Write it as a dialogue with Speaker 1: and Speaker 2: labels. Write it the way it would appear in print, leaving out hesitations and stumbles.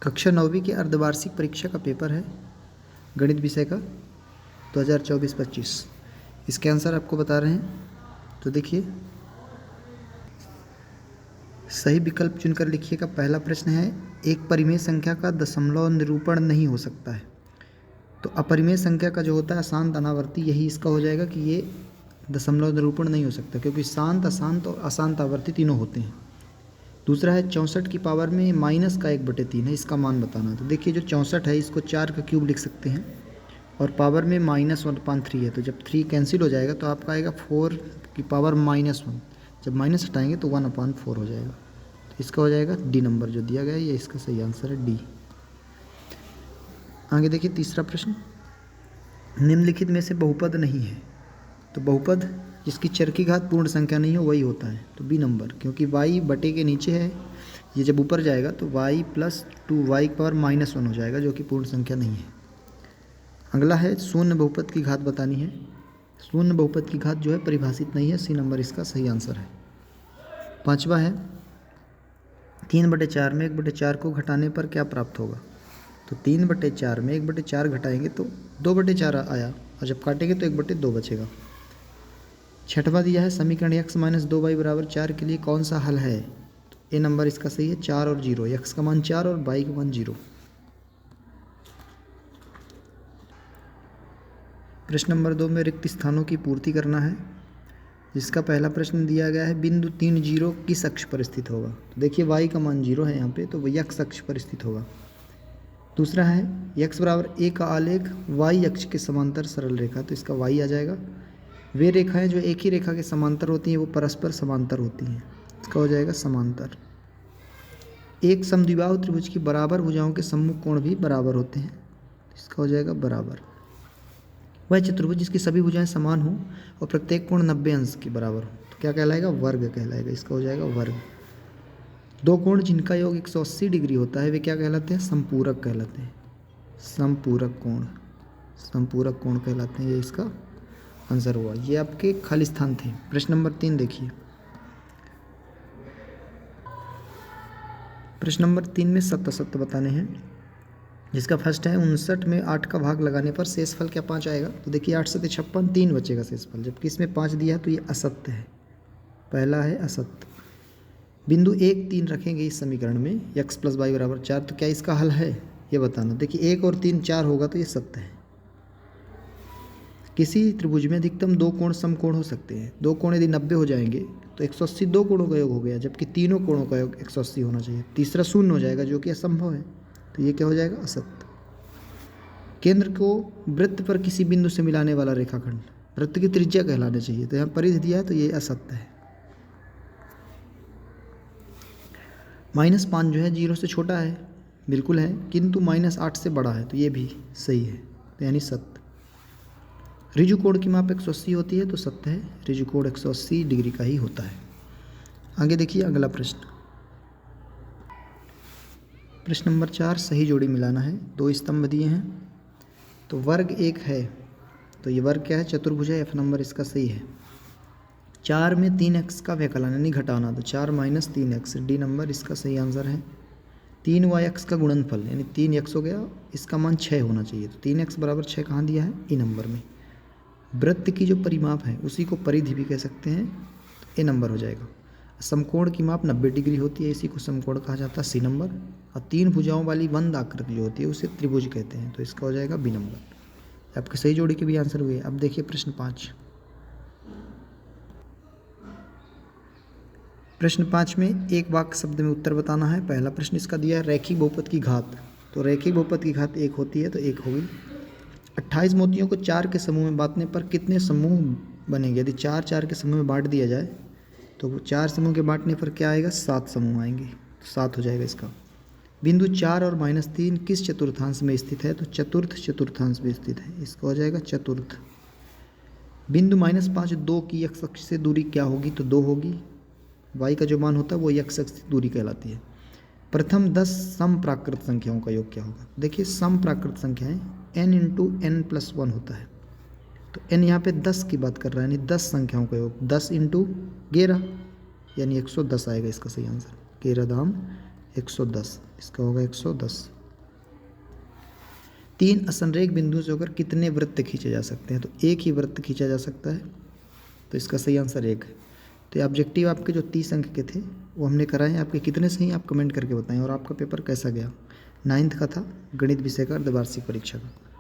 Speaker 1: कक्षा 9वीं की अर्धवार्षिक परीक्षा का पेपर है गणित विषय का 2024-25। इसके आंसर आपको बता रहे हैं। तो देखिए, सही विकल्प चुनकर लिखिएगा। पहला प्रश्न है, एक परिमेय संख्या का दशमलव निरूपण नहीं हो सकता है। तो अपरिमेय संख्या का जो होता है अशांत अनावर्ती, यही इसका हो जाएगा कि ये दशमलव निरूपण नहीं हो सकता, क्योंकि शांत, अशांत और अशांत आवर्ती तीनों होते हैं। दूसरा है 64 की पावर में माइनस का 1/3 है, इसका मान बताना। तो देखिए, जो 64 है इसको 4 का क्यूब लिख सकते हैं और पावर में -1/3 है, तो जब 3 कैंसिल हो जाएगा तो आपका आएगा 4 की पावर -1। जब माइनस हटाएंगे तो 1/4 हो जाएगा। तो इसका हो जाएगा डी नंबर जो दिया गया है, ये इसका सही आंसर है डी। आगे देखिए तीसरा प्रश्न, निम्नलिखित में से बहुपद नहीं है। तो बहुपद जिसकी चर की घात पूर्ण संख्या नहीं हो वही होता है, तो बी नंबर, क्योंकि y बटे के नीचे है, ये जब ऊपर जाएगा तो y + 2y की पावर -1 हो जाएगा, जो कि पूर्ण संख्या नहीं है। अगला है शून्य बहुपद की घात बतानी है। शून्य बहुपद की घात जो है परिभाषित नहीं है, सी नंबर इसका सही आंसर है। पांचवा है 3/4 में 1/4 को घटाने पर क्या प्राप्त होगा। तो 3/4 में 1/4 घटाएंगे तो 2/4 आया, और जब काटेंगे तो 1/2 बचेगा। छठवां दिया है समीकरण x - 2y = 4 के लिए कौन सा हल है। तो ए नंबर इसका सही है, 4 और 0, x का मान 4 और y का मान 0। प्रश्न नंबर 2 में रिक्त स्थानों की पूर्ति करना है, जिसका पहला प्रश्न दिया गया है, बिंदु 3 0 किस अक्ष पर स्थित होगा। तो देखिए y का मान 0 है यहाँ पे, तो वह x अक्ष पर स्थित होगा। दूसरा है x = a का आलेख y अक्ष के समांतर सरल रेखा, तो इसका y आ जाएगा। वे रेखाएं जो एक ही रेखा के समांतर होती हैं वो परस्पर समांतर होती हैं, इसका हो जाएगा समांतर। एक समद्विबाहु त्रिभुज की बराबर भुजाओं के सम्मुख कोण भी बराबर होते हैं, इसका हो जाएगा बराबर। वह चतुर्भुज जिसकी सभी भुजाएं समान हों और प्रत्येक कोण 90 अंश के बराबर हो, तो क्या कहलाएगा, वर्ग कहलाएगा, इसका हो जाएगा वर्ग। दो कोण जिनका योग 180 डिग्री होता है वे क्या कहलाते हैं, संपूरक कहलाते हैं। संपूरक कोण कहलाते हैं, ये इसका आंसर हुआ। ये आपके खाली स्थान थे। प्रश्न नंबर 3 देखिए। प्रश्न नंबर 3 में सत्य असत्य बताने हैं, जिसका फर्स्ट है 59 में 8 का भाग लगाने पर शेषफल क्या 5 आएगा। तो देखिए 8 + 7 = 56, 3 बचेगा शेषफल, जबकि इसमें 5 दिया है तो ये असत्य है, पहला है असत्य। बिंदु 1 3 रखेंगे इस समीकरण में, x + y = 4, तो क्या इसका हल है ये बताना। देखिए 1 और 3 4 होगा तो ये सत्य है। किसी त्रिभुज में अधिकतम 2 कोण समकोण हो सकते हैं। 2 कोण यदि 90 हो जाएंगे तो 180 2 कोणों का योग हो गया, जबकि तीनों कोणों का योग 180 होना चाहिए। तीसरा 0 हो जाएगा, जो कि असंभव है, तो ये क्या हो जाएगा, असत्य। केंद्र को वृत्त पर किसी बिंदु से मिलाने वाला रेखाखंड वृत्त की त्रिज्या कहलाना चाहिए, तो यहाँ परिधि दिया है तो ये असत्य है। -5 जो है 0 से छोटा है, बिल्कुल है, किंतु -8 से बड़ा है, तो ये भी सही है, तो यानी सत्य। ऋजु कोण की माप 180 होती है, तो सत्य है, ऋजु कोण 180 डिग्री का ही होता है। आगे देखिए अगला प्रश्न। प्रश्न नंबर 4, सही जोड़ी मिलाना है। 2 स्तंभ दिए हैं, तो वर्ग 1 है, तो ये वर्ग क्या है, चतुर्भुज है, F नंबर इसका सही है। 4 में 3x का व्यकलन यानी घटाना, तो 4 - 3x, डी नंबर इसका सही आंसर है। 3y का गुणनफल यानी 3x हो गया, इसका मान 6 होना चाहिए, तो 3x = 6 कहाँ दिया है, ई नंबर में। वृत्त की जो परिमाप है उसी को परिधि भी कह सकते हैं, तो ए नंबर हो जाएगा। समकोण की माप 90 डिग्री होती है, इसी को समकोण कहा जाता है, सी नंबर। और 3 भुजाओं वाली वंद आकृति जो होती है उसे त्रिभुज कहते हैं, तो इसका हो जाएगा बी नंबर। आपके सही जोड़ी के भी आंसर हुए। अब देखिए प्रश्न 5। प्रश्न 5 में एक वाक्य शब्द में उत्तर बताना है। पहला प्रश्न इसका दिया है, रैखिक बहुपद की घात। तो रैखिक बहुपद की घात 1 होती है, तो 1 होगी। 28 मोतियों को 4 के समूह में बांटने पर कितने समूह बनेंगे। यदि 4 4 के समूह में बांट दिया जाए तो 4 समूह के बांटने पर क्या आएगा, 7 समूह आएंगे, तो 7 हो जाएगा इसका। बिंदु 4 और -3 किस चतुर्थांश में स्थित है। तो चतुर्थ चतुर्थांश में स्थित है, इसका हो जाएगा चतुर्थ। बिंदु -5 2 की x अक्ष से दूरी क्या होगी। तो 2 होगी। y का जो मान होता है वो x अक्ष से दूरी कहलाती है। प्रथम 10 समप्राकृत संख्याओं का योग क्या होगा। देखिए समप्राकृत संख्याएं n × n + 1 होता है, तो n यहाँ पे 10 की बात कर रहा है, यानी 10 संख्याओं का योग, 10 × 11 यानी 110 आएगा इसका सही आंसर। 11 दाम 110, इसका होगा 110। 3 असंरेख बिंदुओं से होकर कितने वृत्त खींचे जा सकते हैं? तो एक ही वृत्त खींचा जा सकता है, तो इसका सही आंसर 1 है। तो ये ऑब्जेक्टिव आपके जो 30 अंक के थे वो हमने कराए। आपके कितने सही आप कमेंट करके बताएं। और आपका पेपर कैसा गया? 9th का था, गणित विषय का अर्धवार्षिक परीक्षा का।